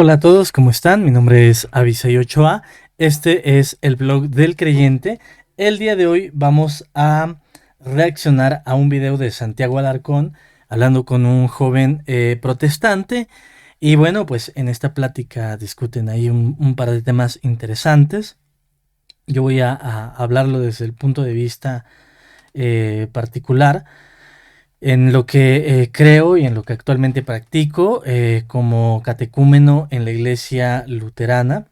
Hola a todos, ¿cómo están? Mi nombre es Abisai Ochoa. Este es el blog del creyente. El día de hoy vamos a reaccionar a un video de Santiago Alarcón hablando con un joven protestante. Y bueno, pues en esta plática discuten ahí un par de temas interesantes. Yo voy a hablarlo desde el punto de vista particular en lo que creo y en lo que actualmente practico como catecúmeno en la iglesia luterana.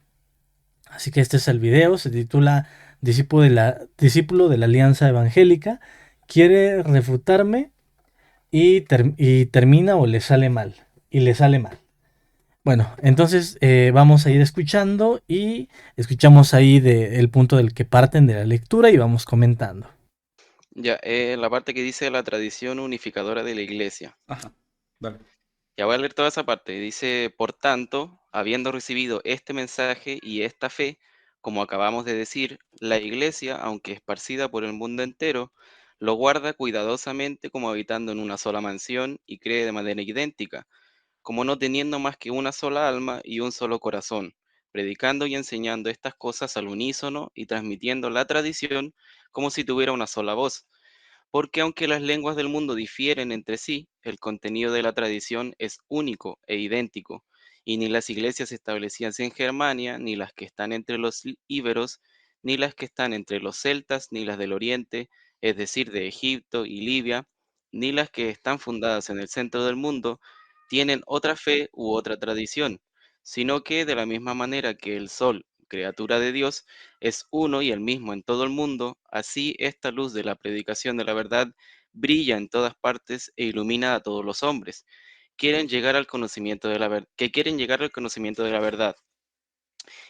Así que este es el video, se titula Discípulo de la Alianza Evangélica. Quiere refutarme y termina o le sale mal. Y le sale mal. Bueno, entonces vamos a ir escuchando y escuchamos ahí el punto del que parten de la lectura y vamos comentando. Ya, la parte que dice la tradición unificadora de la Iglesia. Ajá, dale. Ya voy a leer toda esa parte. Dice, por tanto, habiendo recibido este mensaje y esta fe, como acabamos de decir, la Iglesia, aunque esparcida por el mundo entero, lo guarda cuidadosamente como habitando en una sola mansión y cree de manera idéntica, como no teniendo más que una sola alma y un solo corazón, predicando y enseñando estas cosas al unísono y transmitiendo la tradición como si tuviera una sola voz. Porque aunque las lenguas del mundo difieren entre sí, el contenido de la tradición es único e idéntico, y ni las iglesias establecidas en Germania, ni las que están entre los íberos, ni las que están entre los celtas, ni las del oriente, es decir, de Egipto y Libia, ni las que están fundadas en el centro del mundo, tienen otra fe u otra tradición, sino que de la misma manera que el sol, criatura de Dios, es uno y el mismo en todo el mundo, así esta luz de la predicación de la verdad brilla en todas partes e ilumina a todos los hombres. Quieren llegar al conocimiento de que quieren llegar al conocimiento de la verdad.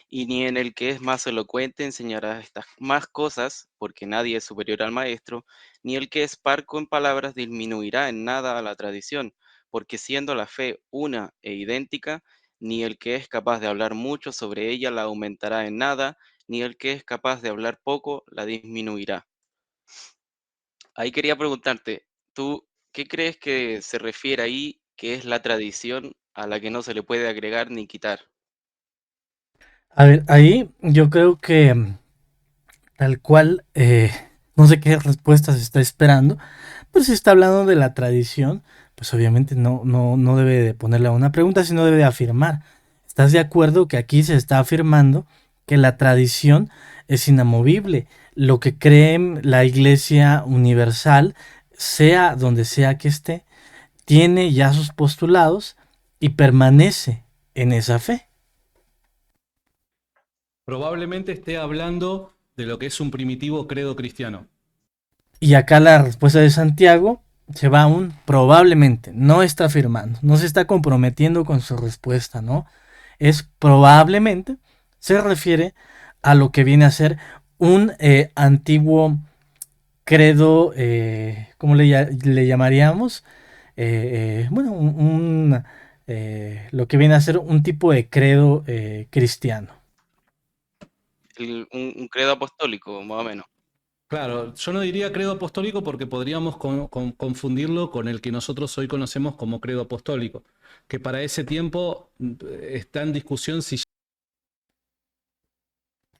Y ni en el que es más elocuente enseñará estas más cosas, porque nadie es superior al maestro, ni el que es parco en palabras disminuirá en nada a la tradición, porque siendo la fe una e idéntica, ni el que es capaz de hablar mucho sobre ella la aumentará en nada, ni el que es capaz de hablar poco la disminuirá. Ahí quería preguntarte, ¿tú qué crees que se refiere ahí, que es la tradición a la que no se le puede agregar ni quitar? A ver, ahí yo creo que tal cual, no sé qué respuesta se está esperando, pero si está hablando de la tradición, pues obviamente no debe de ponerle una pregunta, sino debe de afirmar. ¿Estás de acuerdo que aquí se está afirmando que la tradición es inamovible? Lo que cree la Iglesia Universal, sea donde sea que esté, tiene ya sus postulados y permanece en esa fe. Probablemente esté hablando de lo que es un primitivo credo cristiano. Y acá la respuesta de Santiago se va aún probablemente, no está afirmando, no se está comprometiendo con su respuesta, ¿no? Es probablemente, se refiere a lo que viene a ser un antiguo credo, ¿cómo le llamaríamos? Bueno, lo que viene a ser un tipo de credo cristiano. Un credo apostólico, más o menos. Claro, yo no diría credo apostólico porque podríamos confundirlo con el que nosotros hoy conocemos como credo apostólico, que para ese tiempo está en discusión si...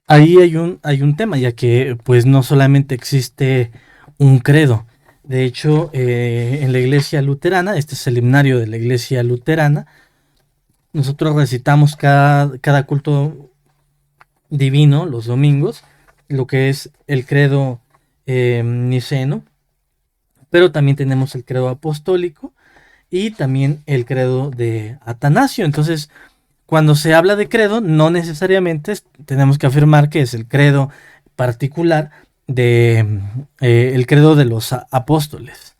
Ahí hay un tema, ya que pues no solamente existe un credo. De hecho, en la iglesia luterana, este es el himnario de la iglesia luterana, nosotros recitamos cada culto divino los domingos, lo que es el credo niceno, pero también tenemos el credo apostólico y también el credo de Atanasio. Entonces, cuando se habla de credo, no necesariamente tenemos que afirmar que es el credo particular de el credo de los apóstoles.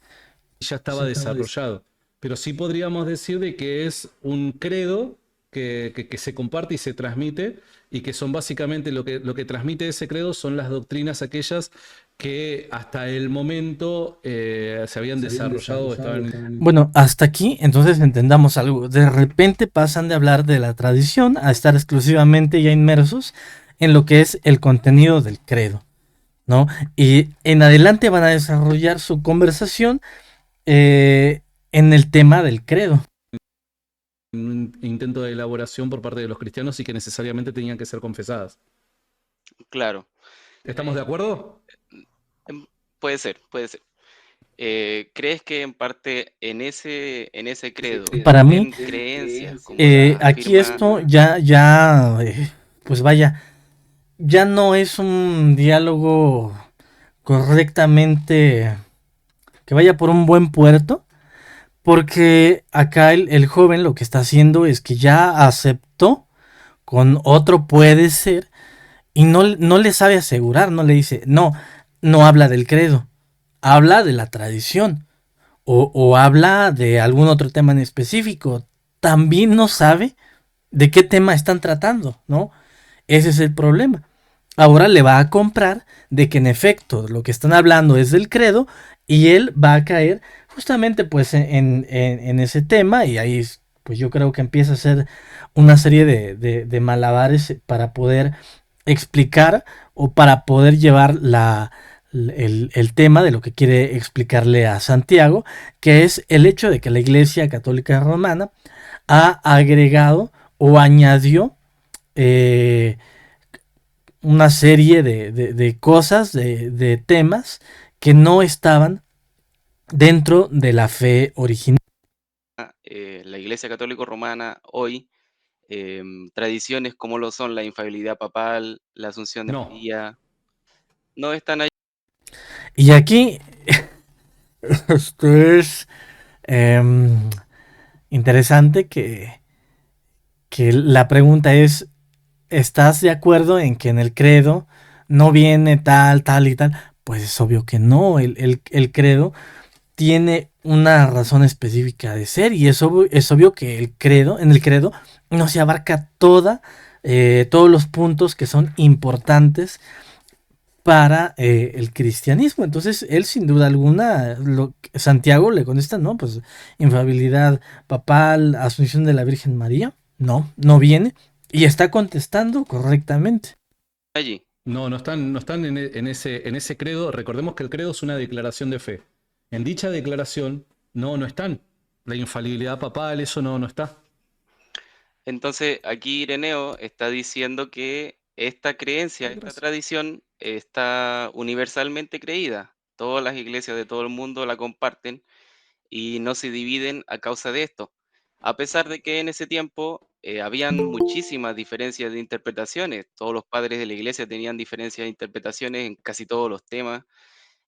ya estaba desarrollado. Pero sí podríamos decir de que es un credo que se comparte y se transmite, y que son básicamente lo que transmite ese credo son las doctrinas aquellas que hasta el momento se habían desarrollado o estaban... Bueno, hasta aquí entonces entendamos algo. De repente pasan de hablar de la tradición a estar exclusivamente ya inmersos en lo que es el contenido del credo, ¿no? Y en adelante van a desarrollar su conversación en el tema del credo. un intento de elaboración por parte de los cristianos y que necesariamente tenían que ser confesadas. Claro. ¿Estamos de acuerdo? Puede ser, puede ser. ¿Crees que en parte en ese credo Para mí, creencias como las aquí afirma? esto pues vaya, ya no es un diálogo correctamente que vaya por un buen puerto, porque acá el joven lo que está haciendo es que ya aceptó con otro puede ser y no le sabe asegurar, no le dice, no habla del credo, habla de la tradición o habla de algún otro tema en específico. También no sabe de qué tema están tratando, ¿no? Ese es el problema. Ahora le va a comprar de que en efecto lo que están hablando es del credo y él va a caer justamente pues en ese tema y ahí pues yo creo que empieza a hacer una serie de malabares para poder explicar o para poder llevar el tema de lo que quiere explicarle a Santiago, que es el hecho de que la Iglesia Católica Romana ha agregado o añadió eh, una serie de cosas, de temas que no estaban dentro de la fe original. La Iglesia Católica Romana hoy, tradiciones como lo son la infalibilidad papal, la Asunción de No. María, no están ahí. Y aquí esto es em, interesante que la pregunta es, ¿estás de acuerdo en que en el credo no viene tal, tal y tal? Pues es obvio que no, el credo tiene una razón específica de ser y es obvio que en el credo no se abarca todos los puntos que son importantes para el cristianismo. Entonces, él sin duda alguna, Santiago le contesta, no, pues infalibilidad papal, asunción de la Virgen María, no viene y está contestando correctamente. Allí. No están en ese credo. Recordemos que el credo es una declaración de fe. En dicha declaración no están. La infalibilidad papal, eso no está. Entonces, aquí Ireneo está diciendo que esta creencia, esta tradición está universalmente creída. Todas las iglesias de todo el mundo la comparten y no se dividen a causa de esto. A pesar de que en ese tiempo habían muchísimas diferencias de interpretaciones. Todos los padres de la iglesia tenían diferencias de interpretaciones en casi todos los temas.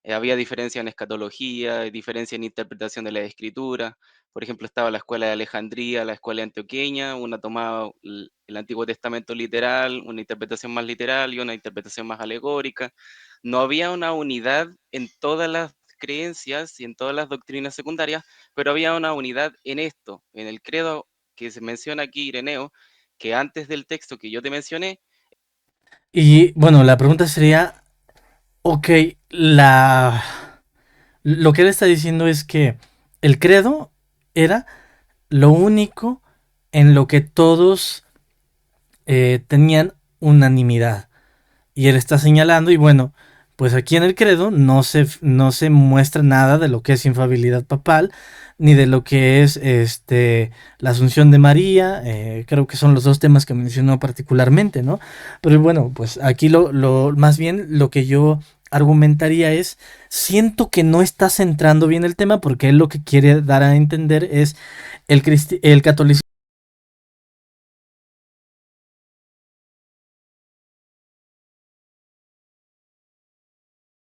Había diferencia en escatología, diferencia en interpretación de la escritura. Por ejemplo, estaba la escuela de Alejandría, la escuela antioqueña, una tomaba el Antiguo Testamento literal, una interpretación más literal y una interpretación más alegórica. No había una unidad en todas las creencias y en todas las doctrinas secundarias, pero había una unidad en esto, en el credo que se menciona aquí, Ireneo, que antes del texto que yo te mencioné. Y bueno, la pregunta sería, ok, lo que él está diciendo es que el credo era lo único en lo que todos tenían unanimidad. Y él está señalando, y bueno, pues aquí en el credo no se muestra nada de lo que es infalibilidad papal, ni de lo que es la Asunción de María, creo que son los dos temas que mencionó particularmente, ¿no? Pero bueno, pues aquí más bien lo que yo argumentaría es, siento que no está centrando bien el tema porque él lo que quiere dar a entender es el catolicismo.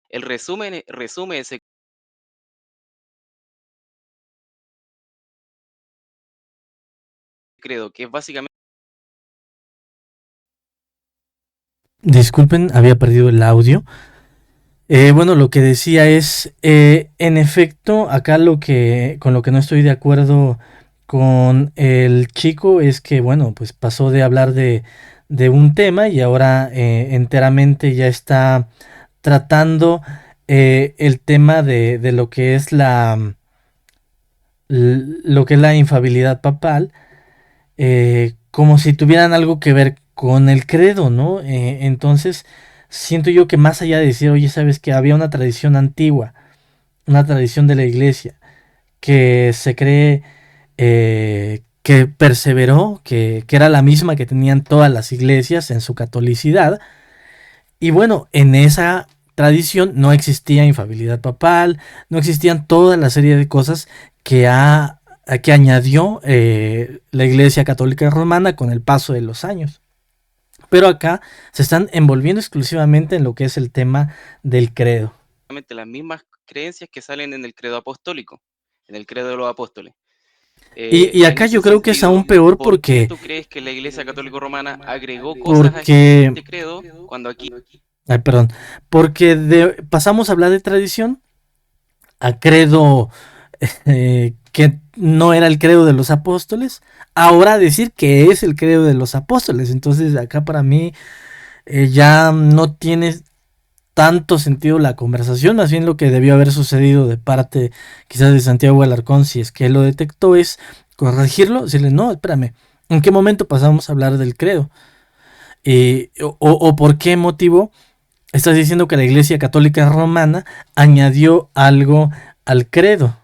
El resume ese credo, que es básicamente. Disculpen, había perdido el audio. Bueno, lo que decía es, en efecto, acá con lo que no estoy de acuerdo con el chico es que, bueno, pues pasó de hablar de un tema y ahora enteramente ya está tratando el tema de lo que es lo que es la infalibilidad papal, como si tuvieran algo que ver con el credo, ¿no? Entonces, siento yo que más allá de decir, oye, sabes que había una tradición antigua, una tradición de la iglesia, que se cree que perseveró, que era la misma que tenían todas las iglesias en su catolicidad. Y bueno, en esa tradición no existía infalibilidad papal, no existían toda la serie de cosas que añadió la Iglesia Católica Romana con el paso de los años. Pero acá se están envolviendo exclusivamente en lo que es el tema del credo. Las mismas creencias que salen en el credo apostólico, en el credo de los apóstoles. Y acá yo creo que es aún peor ¿por qué porque... tú crees que la Iglesia Católica Romana agregó cosas a este credo cuando aquí... Ay, perdón. Porque pasamos a hablar de tradición a credo que no era el credo de los apóstoles, ahora decir que es el credo de los apóstoles. Entonces acá para mí ya no tiene tanto sentido la conversación, más bien lo que debió haber sucedido de parte quizás de Santiago Alarcón, si es que él lo detectó, es corregirlo, decirle, no, espérame, ¿en qué momento pasamos a hablar del credo? O por qué motivo estás diciendo que la Iglesia Católica Romana añadió algo al credo.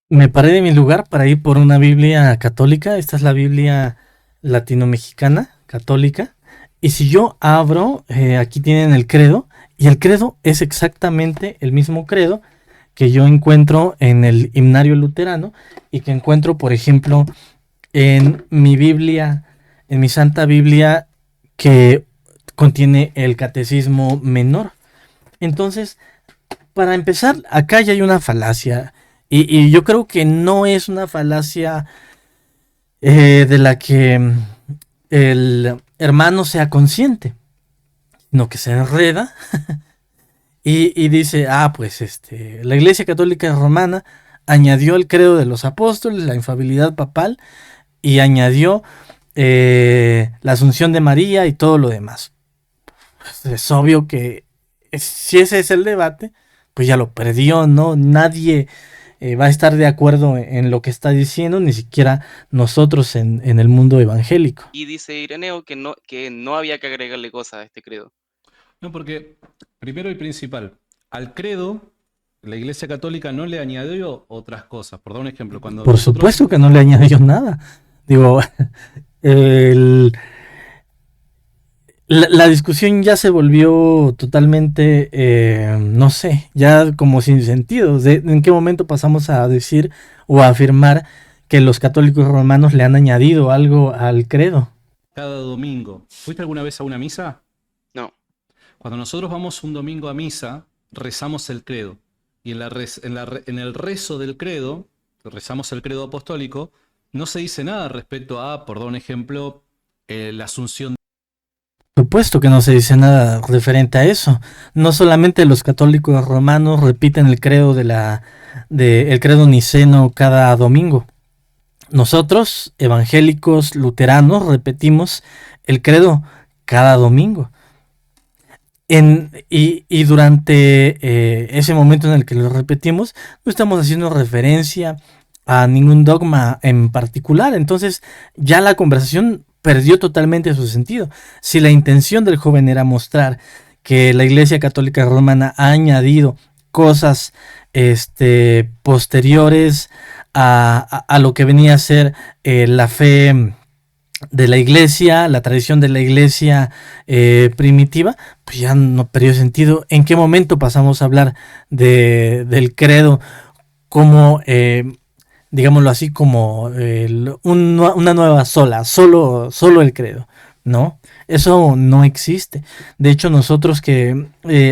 Me paré de mi lugar para ir por una Biblia católica. Esta es la Biblia latino-mexicana católica. Y si yo abro, aquí tienen el credo. Y el credo es exactamente el mismo credo que yo encuentro en el himnario luterano y que encuentro, por ejemplo, en mi Biblia, en mi Santa Biblia, que contiene el catecismo menor. Entonces, para empezar, acá ya hay una falacia. Y yo creo que no es una falacia de la que el hermano sea consciente, sino que se enreda y dice, pues la Iglesia Católica Romana añadió el credo de los apóstoles, la infalibilidad papal, y añadió la Asunción de María y todo lo demás. Es obvio que si ese es el debate, pues ya lo perdió, ¿no? Nadie va a estar de acuerdo en lo que está diciendo, ni siquiera nosotros en el mundo evangélico. Y dice Ireneo que no había que agregarle cosas a este credo. No, porque primero y principal, al credo la Iglesia Católica no le añadió otras cosas. Por dar un ejemplo, cuando Por supuesto que no le añadió nada. Digo, la discusión ya se volvió totalmente, no sé, ya como sin sentido. ¿En qué momento pasamos a decir o a afirmar que los católicos romanos le han añadido algo al credo? Cada domingo. ¿Fuiste alguna vez a una misa? No. Cuando nosotros vamos un domingo a misa, rezamos el credo. Y en el rezo del credo, rezamos el credo apostólico, no se dice nada respecto a, por dar un ejemplo, la asunción. Por supuesto que no se dice nada referente a eso. No solamente los católicos romanos repiten el credo el credo niceno cada domingo. Nosotros, evangélicos luteranos, repetimos el credo cada domingo. Y durante ese momento en el que lo repetimos, no estamos haciendo referencia a ningún dogma en particular. Entonces ya la conversación perdió totalmente su sentido. Si la intención del joven era mostrar que la Iglesia Católica Romana ha añadido cosas posteriores a lo que venía a ser la fe de la iglesia, la tradición de la iglesia primitiva, pues ya no perdió sentido. ¿En qué momento pasamos a hablar del credo como, digámoslo así, como una nueva solo el credo? No, eso no existe. De hecho, nosotros que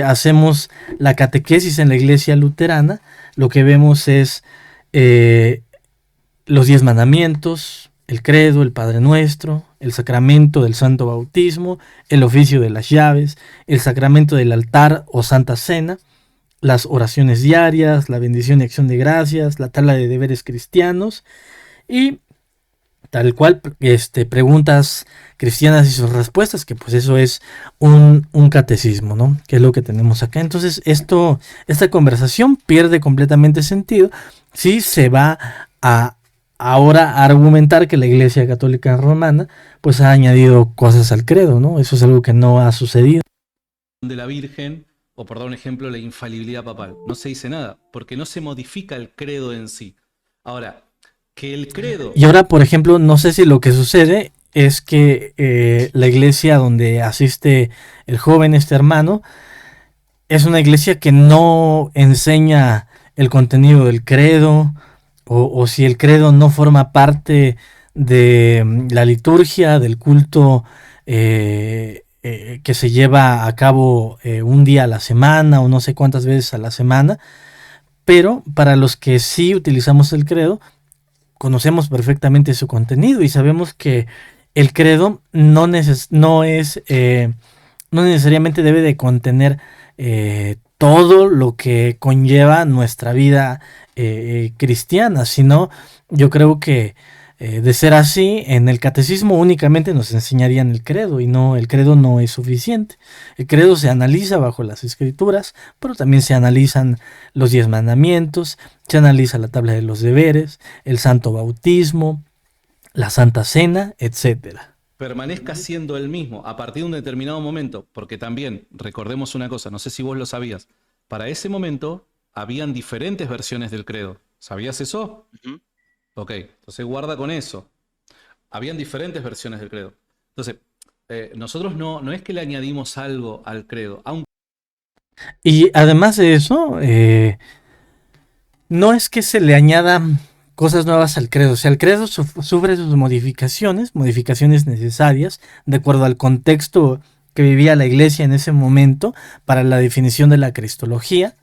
hacemos la catequesis en la iglesia luterana, lo que vemos es los 10 mandamientos, el credo, el Padre Nuestro, el sacramento del Santo Bautismo, el oficio de las llaves, el sacramento del altar o Santa Cena, las oraciones diarias, la bendición y acción de gracias, la tabla de deberes cristianos y tal cual preguntas cristianas y sus respuestas, que pues eso es un catecismo, ¿no? Que es lo que tenemos acá. Entonces esta conversación pierde completamente sentido si se va a ahora argumentar que la Iglesia Católica Romana pues ha añadido cosas al credo, ¿no? Eso es algo que no ha sucedido. De la Virgen, o por dar un ejemplo, la infalibilidad papal. No se dice nada, porque no se modifica el credo en sí. Ahora, que el credo... Y ahora, por ejemplo, no sé si lo que sucede es que la iglesia donde asiste el joven, este hermano, es una iglesia que no enseña el contenido del credo, o si el credo no forma parte de la liturgia, del culto que se lleva a cabo un día a la semana o no sé cuántas veces a la semana, pero para los que sí utilizamos el credo, conocemos perfectamente su contenido y sabemos que el credo no necesariamente debe de contener todo lo que conlleva nuestra vida cristiana, sino yo creo que de ser así, en el catecismo únicamente nos enseñarían el credo y no, el credo no es suficiente. El credo se analiza bajo las escrituras, pero también se analizan los 10 mandamientos, se analiza la tabla de los deberes, el santo bautismo, la santa cena, etcétera. Permanezca siendo el mismo a partir de un determinado momento, porque también, recordemos una cosa, no sé si vos lo sabías, para ese momento habían diferentes versiones del credo. ¿Sabías eso? Ujú. Ok, entonces guarda con eso. Habían diferentes versiones del credo. Entonces, nosotros no es que le añadimos algo al credo, aunque Y además de eso, no es que se le añadan cosas nuevas al credo. O sea, el credo sufre sus modificaciones necesarias, de acuerdo al contexto que vivía la iglesia en ese momento para la definición de la cristología.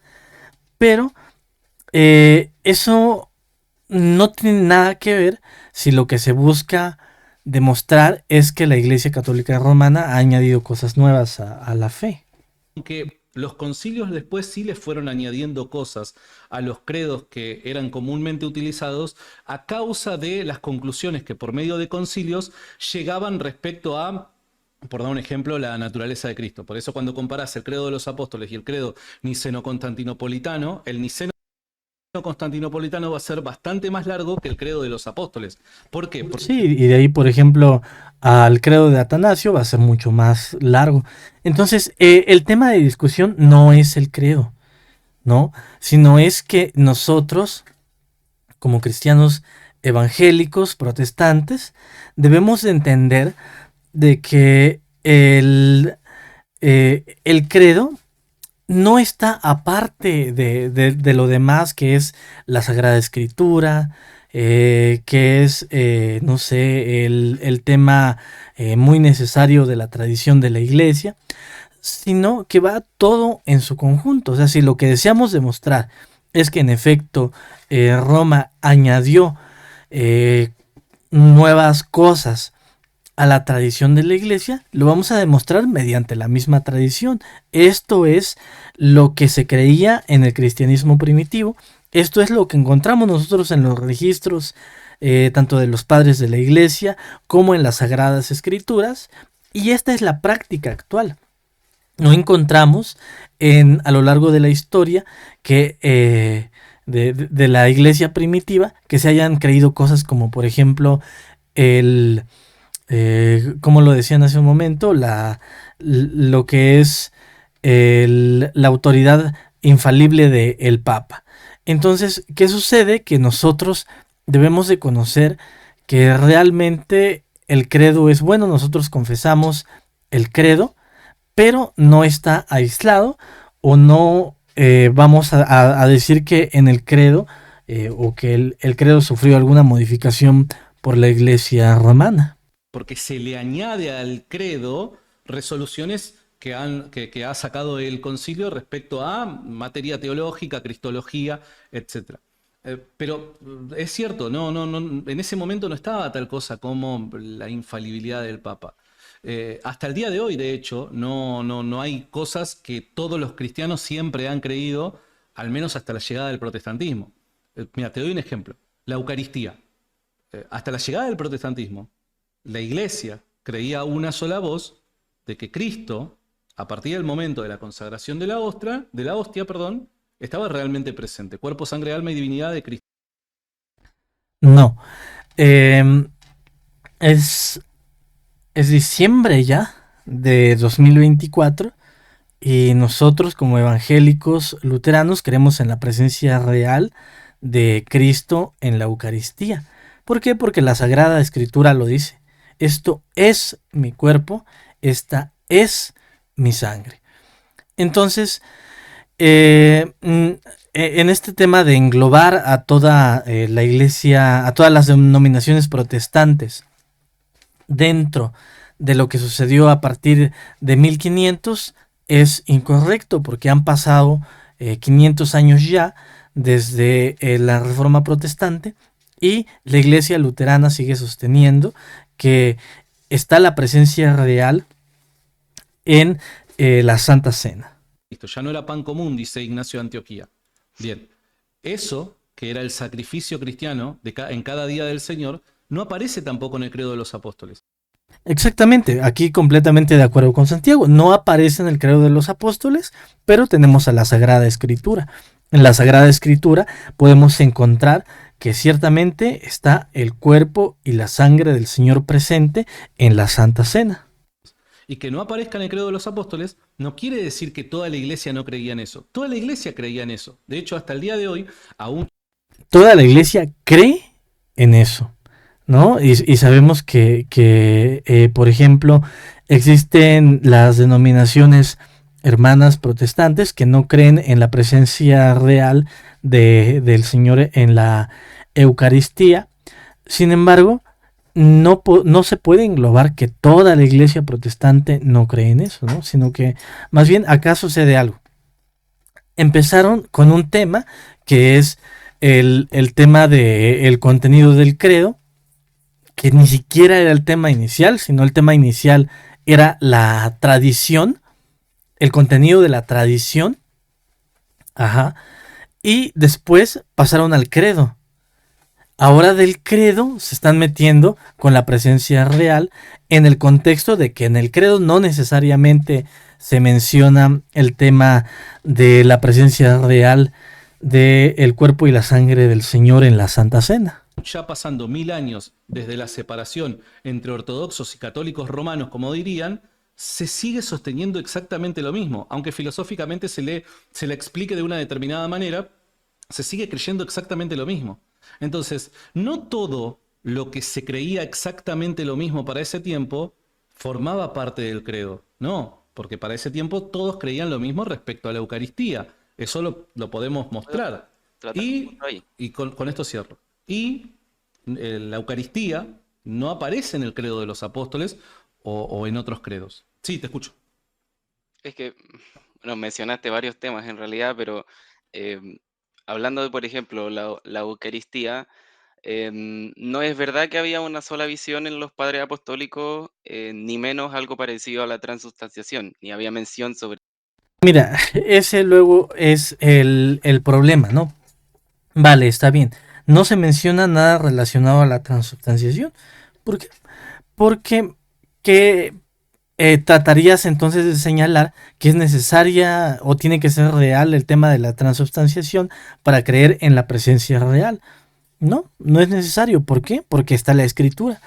Pero eso no tiene nada que ver si lo que se busca demostrar es que la Iglesia Católica Romana ha añadido cosas nuevas a la fe. los concilios después sí les fueron añadiendo cosas a los credos que eran comúnmente utilizados a causa de las conclusiones que por medio de concilios llegaban respecto a, por dar un ejemplo, la naturaleza de Cristo. Por eso cuando comparás el credo de los apóstoles y el credo niceno-constantinopolitano, el niceno-constantinopolitano va a ser bastante más largo que el credo de los apóstoles. ¿Por qué? Porque Sí, y de ahí, por ejemplo, al credo de Atanasio va a ser mucho más largo. Entonces, el tema de discusión no es el credo, ¿no? Sino es que nosotros, como cristianos evangélicos, protestantes, debemos de entender de que el credo no está aparte de lo demás que es la Sagrada Escritura, que es, no sé, el tema muy necesario de la tradición de la iglesia, sino que va todo en su conjunto. O sea, si lo que deseamos demostrar es que en efecto Roma añadió eh, nuevas cosas a la tradición de la iglesia, lo vamos a demostrar mediante la misma tradición. Esto es lo que se creía en el cristianismo primitivo. Esto es lo que encontramos nosotros en los registros tanto de los padres de la iglesia como en las sagradas escrituras. Y esta es la práctica actual. No encontramos a lo largo de la historia que de la iglesia primitiva que se hayan creído cosas como por ejemplo el como lo decían hace un momento, lo que es la autoridad infalible del Papa. Entonces, ¿qué sucede? Que nosotros debemos de conocer que realmente el credo es bueno, nosotros confesamos el credo, pero no está aislado o no vamos a decir que en el credo o que el credo sufrió alguna modificación por la iglesia romana. porque se le añade al credo resoluciones que ha sacado el concilio respecto a materia teológica, cristología, etc. Pero es cierto, en ese momento no estaba tal cosa como la infalibilidad del Papa. Hasta el día de hoy, de hecho, no hay cosas que todos los cristianos siempre han creído, al menos hasta la llegada del protestantismo. Mira, te doy un ejemplo. La Eucaristía. Hasta la llegada del protestantismo, la iglesia creía una sola voz de que Cristo, a partir del momento de la consagración de la hostia, estaba realmente presente. Cuerpo, sangre, alma y divinidad de Cristo. No. Es diciembre ya de 2024 y nosotros como evangélicos luteranos creemos en la presencia real de Cristo en la Eucaristía. ¿Por qué? Porque la Sagrada Escritura lo dice. Esto es mi cuerpo, esta es mi sangre. Entonces, en este tema de englobar a toda la iglesia, a todas las denominaciones protestantes dentro de lo que sucedió a partir de 1500 es incorrecto, porque han pasado 500 años ya desde la Reforma Protestante y la Iglesia Luterana sigue sosteniendo que está la presencia real en la Santa Cena. Listo, ya no era pan común, dice Ignacio de Antioquía. Bien, eso, que era el sacrificio cristiano en cada día del Señor, no aparece tampoco en el credo de los apóstoles. Exactamente, aquí completamente de acuerdo con Santiago. No aparece en el credo de los apóstoles, pero tenemos a la Sagrada Escritura. En la Sagrada Escritura podemos encontrar que ciertamente está el cuerpo y la sangre del Señor presente en la Santa Cena. Y que no aparezca en el credo de los apóstoles no quiere decir que toda la iglesia no creía en eso. Toda la iglesia creía en eso. De hecho, hasta el día de hoy, aún... Toda la iglesia cree en eso, ¿no? Y sabemos que por ejemplo, existen las denominaciones hermanas protestantes que no creen en la presencia real del Señor en la Eucaristía. Sin embargo, no se puede englobar que toda la iglesia protestante no cree en eso, ¿no? Sino que más bien acá sucede algo. Empezaron con un tema que es el tema del contenido del credo, que ni siquiera era el tema inicial, sino el tema inicial era la tradición, el contenido de la tradición. Ajá. Y después pasaron al credo. Ahora del credo se están metiendo con la presencia real en el contexto de que en el credo no necesariamente se menciona el tema de la presencia real del cuerpo y la sangre del Señor en la Santa Cena. Ya pasando 1000 años desde la separación entre ortodoxos y católicos romanos, como dirían, se sigue sosteniendo exactamente lo mismo. Aunque filosóficamente se le explique de una determinada manera, se sigue creyendo exactamente lo mismo. Entonces, no todo lo que se creía exactamente lo mismo para ese tiempo formaba parte del credo. No, porque para ese tiempo todos creían lo mismo respecto a la Eucaristía. Eso lo podemos mostrar. Y con esto cierro. Y la Eucaristía no aparece en el credo de los apóstoles o en otros credos. Sí, te escucho. Es que, bueno, mencionaste varios temas en realidad, pero hablando de, por ejemplo, la Eucaristía, no es verdad que había una sola visión en los padres apostólicos, ni menos algo parecido a la transubstanciación, ni había mención sobre... Mira, ese luego es el problema, ¿no? Vale, está bien. No se menciona nada relacionado a la transubstanciación. ¿Por qué? Porque que tratarías entonces de señalar que es necesaria o tiene que ser real el tema de la transubstanciación para creer en la presencia real. No, no es necesario. ¿Por qué? Porque está la Escritura.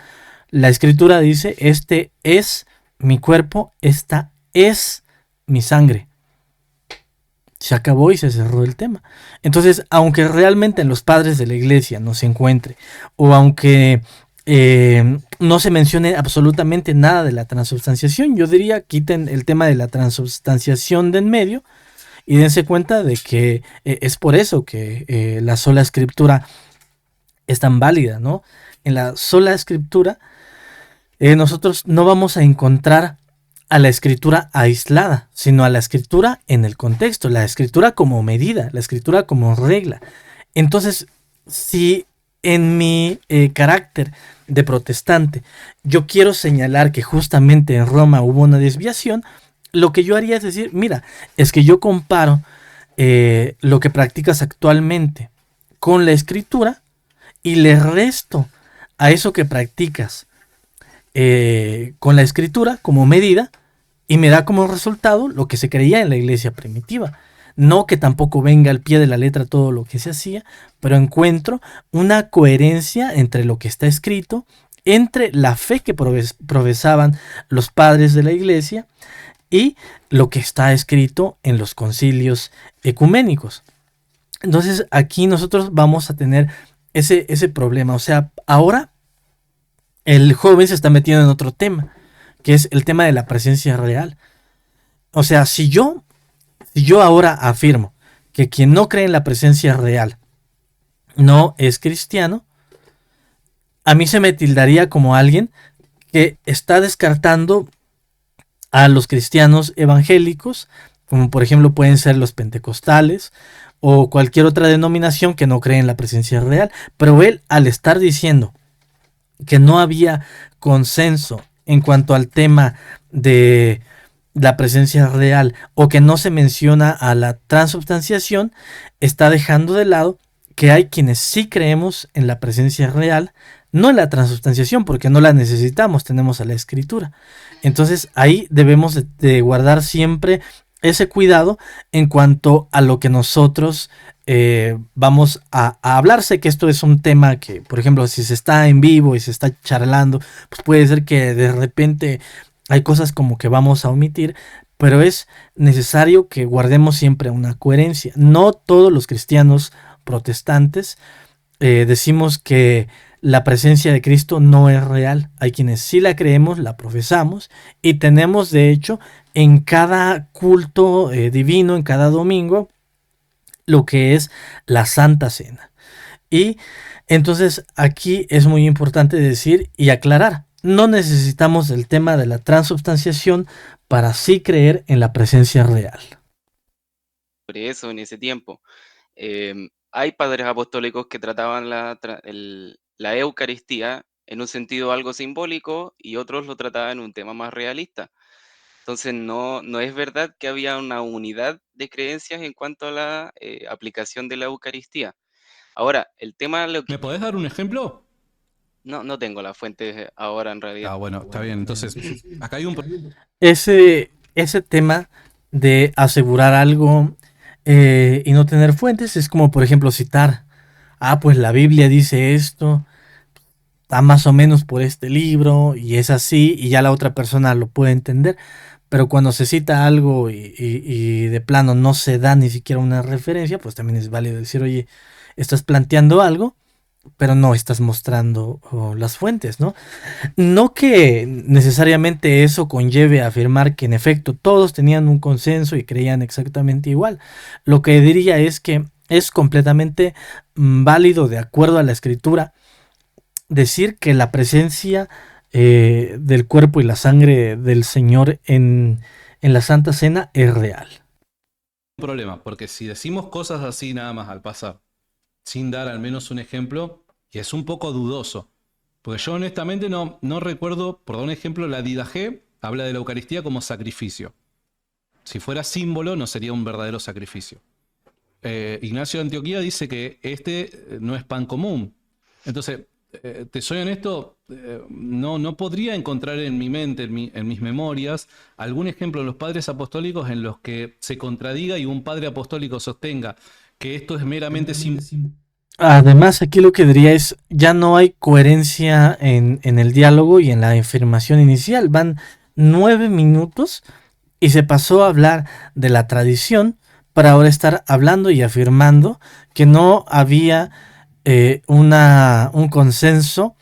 La Escritura dice, este es mi cuerpo, esta es mi sangre. Se acabó y se cerró el tema. Entonces, aunque realmente en los padres de la iglesia no se encuentre, o aunque no se mencione absolutamente nada de la transubstanciación, yo diría quiten el tema de la transubstanciación de en medio y dense cuenta de que es por eso que la sola escritura es tan válida, ¿no? En la sola escritura nosotros no vamos a encontrar a la escritura aislada, sino a la escritura en el contexto, la escritura como medida, la escritura como regla. Entonces, si en mi carácter de protestante yo quiero señalar que justamente en Roma hubo una desviación, lo que yo haría es decir, mira, es que yo comparo lo que practicas actualmente con la escritura y le resto a eso que practicas con la escritura como medida y me da como resultado lo que se creía en la iglesia primitiva. No que tampoco venga al pie de la letra todo lo que se hacía, pero encuentro una coherencia entre lo que está escrito, entre la fe que profesaban los padres de la iglesia y lo que está escrito en los concilios ecuménicos. Entonces aquí nosotros vamos a tener ese problema. O sea, ahora el joven se está metiendo en otro tema, que es el tema de la presencia real. O sea, si yo ahora afirmo que quien no cree en la presencia real no es cristiano, a mí se me tildaría como alguien que está descartando a los cristianos evangélicos, como por ejemplo pueden ser los pentecostales o cualquier otra denominación que no cree en la presencia real. Pero él, al estar diciendo que no había consenso en cuanto al tema de la presencia real o que no se menciona a la transubstanciación, está dejando de lado que hay quienes sí creemos en la presencia real, no en la transubstanciación, porque no la necesitamos, tenemos a la escritura. Entonces ahí debemos de guardar siempre ese cuidado en cuanto a lo que nosotros vamos a hablar. Sé que esto es un tema que, por ejemplo, si se está en vivo y se está charlando, pues puede ser que de repente hay cosas como que vamos a omitir, pero es necesario que guardemos siempre una coherencia. No todos los cristianos protestantes decimos que la presencia de Cristo no es real. Hay quienes sí la creemos, la profesamos y tenemos de hecho en cada culto divino, en cada domingo, lo que es la Santa Cena. Y entonces aquí es muy importante decir y aclarar, no necesitamos el tema de la transubstanciación para sí creer en la presencia real. Por eso, en ese tiempo, hay padres apostólicos que trataban la Eucaristía en un sentido algo simbólico y otros lo trataban en un tema más realista. Entonces, no es verdad que había una unidad de creencias en cuanto a la aplicación de la Eucaristía. Ahora, el tema, ¿Me podés dar un ejemplo? no tengo la fuente ahora en realidad. Ah, bueno, está bien. Entonces, acá hay un... Ese tema de asegurar algo y no tener fuentes es como, por ejemplo, citar, pues la Biblia dice esto, está más o menos por este libro y es así y ya la otra persona lo puede entender. Pero cuando se cita algo y de plano no se da ni siquiera una referencia, pues también es válido decir, oye, estás planteando algo, pero no estás mostrando las fuentes, ¿no? No que necesariamente eso conlleve a afirmar que en efecto todos tenían un consenso y creían exactamente igual. Lo que diría es que es completamente válido, de acuerdo a la escritura, decir que la presencia del cuerpo y la sangre del Señor en la Santa Cena es real. problema, porque si decimos cosas así nada más al pasar, sin dar al menos un ejemplo, y es un poco dudoso, porque yo honestamente no recuerdo, por dar un ejemplo, la Didache habla de la Eucaristía como sacrificio. Si fuera símbolo, no sería un verdadero sacrificio. Ignacio de Antioquía dice que este no es pan común. Entonces, te soy honesto, no podría encontrar en mi mente, en mis memorias, algún ejemplo de los padres apostólicos en los que se contradiga y un padre apostólico sostenga que esto es meramente Además, aquí lo que diría es, ya no hay coherencia en el diálogo y en la afirmación inicial. Van 9 minutos y se pasó a hablar de la tradición para ahora estar hablando y afirmando que no había un consenso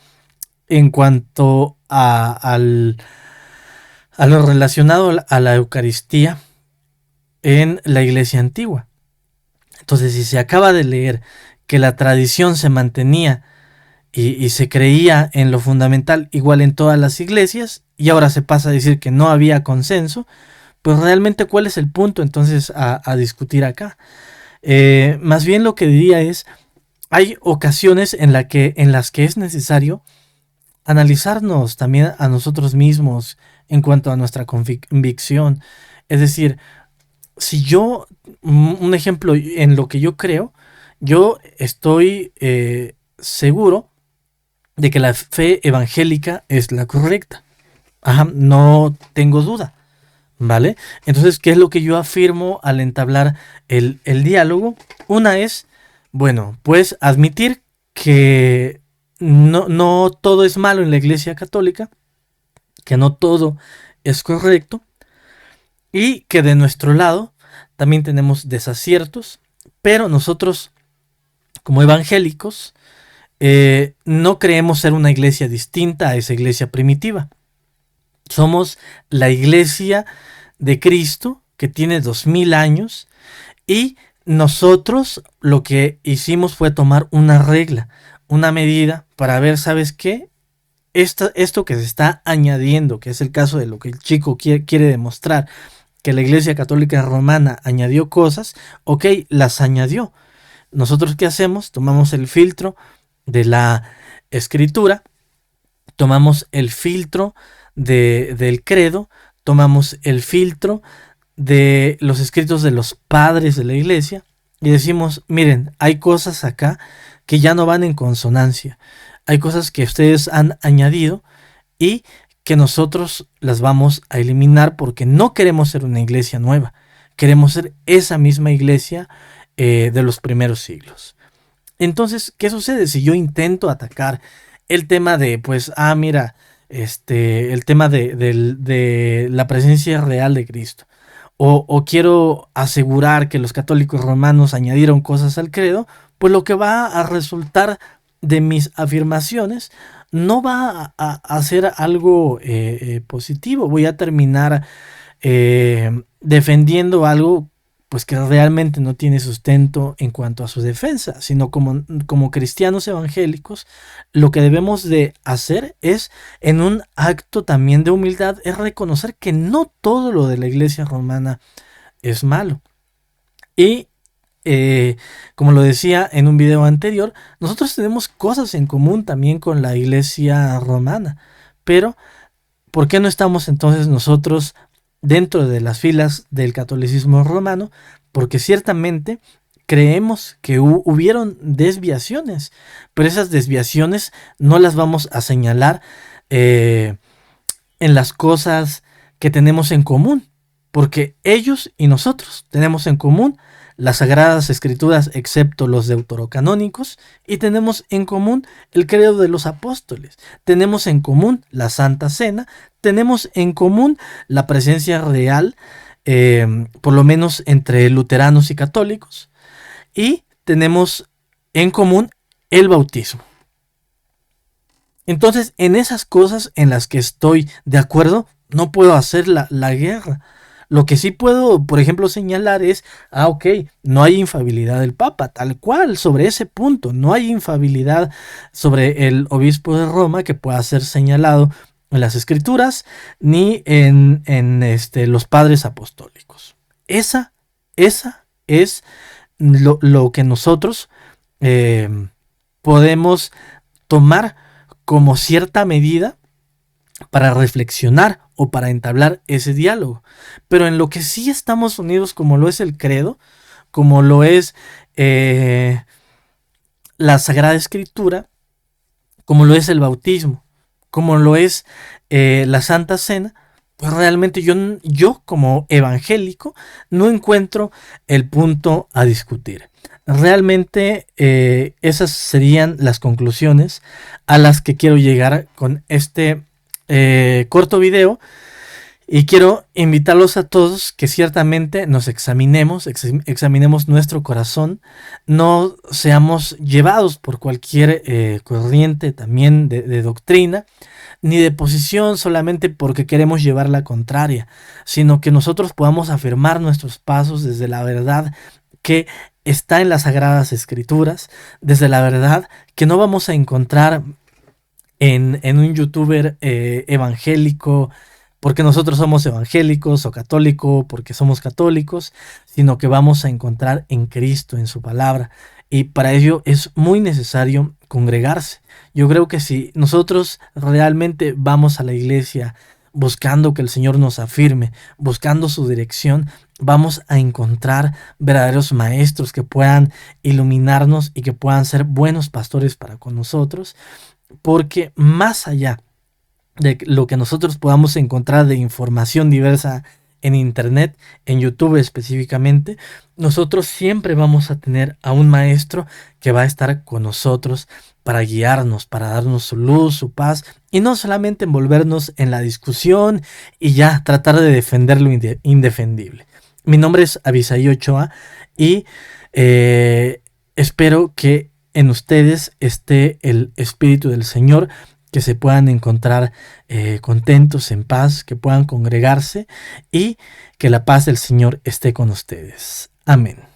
en cuanto a lo relacionado a la Eucaristía en la iglesia antigua. Entonces, si se acaba de leer que la tradición se mantenía y se creía en lo fundamental igual en todas las iglesias, y ahora se pasa a decir que no había consenso, pues realmente ¿cuál es el punto entonces a discutir acá? Más bien lo que diría es, hay ocasiones en las que es necesario analizarnos también a nosotros mismos en cuanto a nuestra convicción. Es decir, si yo, un ejemplo en lo que yo creo, yo estoy seguro de que la fe evangélica es la correcta. No tengo duda, ¿vale? Entonces, ¿qué es lo que yo afirmo al entablar el diálogo? Una es, bueno, pues admitir que no todo es malo en la Iglesia Católica, que no todo es correcto y que de nuestro lado también tenemos desaciertos, pero nosotros como evangélicos no creemos ser una iglesia distinta a esa iglesia primitiva. Somos la iglesia de Cristo que tiene 2000 años, y nosotros lo que hicimos fue tomar una regla, una medida para ver, ¿sabes qué? Esto que se está añadiendo, que es el caso de lo que el chico quiere demostrar, que la Iglesia Católica Romana añadió cosas, ok, las añadió. Nosotros, ¿qué hacemos? Tomamos el filtro de la Escritura, tomamos el filtro del credo, tomamos el filtro de los escritos de los padres de la iglesia y decimos, miren, hay cosas acá que ya no van en consonancia, hay cosas que ustedes han añadido y que nosotros las vamos a eliminar porque no queremos ser una iglesia nueva, queremos ser esa misma iglesia de los primeros siglos. Entonces, ¿qué sucede si yo intento atacar el tema de, pues, mira, el tema de la presencia real de Cristo? O quiero asegurar que los católicos romanos añadieron cosas al credo, pues lo que va a resultar de mis afirmaciones no va a ser algo positivo. Voy a terminar defendiendo algo pues que realmente no tiene sustento en cuanto a su defensa, sino como cristianos evangélicos, lo que debemos de hacer es, en un acto también de humildad, es reconocer que no todo lo de la iglesia romana es malo. Y como lo decía en un video anterior, nosotros tenemos cosas en común también con la iglesia romana, pero ¿por qué no estamos entonces nosotros dentro de las filas del catolicismo romano? Porque ciertamente creemos que hubieron desviaciones, pero esas desviaciones no las vamos a señalar en las cosas que tenemos en común, porque ellos y nosotros tenemos en común las Sagradas Escrituras, excepto los deuterocanónicos, y tenemos en común el credo de los apóstoles, tenemos en común la Santa Cena, tenemos en común la presencia real, por lo menos entre luteranos y católicos, y tenemos en común el bautismo. Entonces, en esas cosas en las que estoy de acuerdo, no puedo hacer la guerra. Lo que sí puedo, por ejemplo, señalar es, ok, no hay infalibilidad del Papa, tal cual, sobre ese punto, no hay infalibilidad sobre el obispo de Roma que pueda ser señalado en las Escrituras, ni en los padres apostólicos. Esa es lo que nosotros podemos tomar como cierta medida para reflexionar o para entablar ese diálogo. Pero en lo que sí estamos unidos, como lo es el credo, como lo es la Sagrada Escritura, como lo es el bautismo, como lo es la Santa Cena, pues realmente yo como evangélico no encuentro el punto a discutir. Realmente esas serían las conclusiones a las que quiero llegar con este corto video, y quiero invitarlos a todos que ciertamente nos examinemos nuestro corazón, no seamos llevados por cualquier corriente también de doctrina, ni de posición solamente porque queremos llevar la contraria, sino que nosotros podamos afirmar nuestros pasos desde la verdad que está en las Sagradas Escrituras, desde la verdad que no vamos a encontrar en un youtuber evangélico porque nosotros somos evangélicos, o católico porque somos católicos, sino que vamos a encontrar en Cristo, en su palabra, y para ello es muy necesario congregarse. Yo creo que si nosotros realmente vamos a la iglesia buscando que el Señor nos afirme, buscando su dirección, vamos a encontrar verdaderos maestros que puedan iluminarnos y que puedan ser buenos pastores para con nosotros, porque más allá de lo que nosotros podamos encontrar de información diversa en internet, en YouTube específicamente, nosotros siempre vamos a tener a un maestro que va a estar con nosotros para guiarnos, para darnos su luz, su paz, y no solamente envolvernos en la discusión y ya tratar de defender lo indefendible. Mi nombre es Abisaí Ochoa y espero que en ustedes esté el Espíritu del Señor, que se puedan encontrar contentos, en paz, que puedan congregarse y que la paz del Señor esté con ustedes. Amén.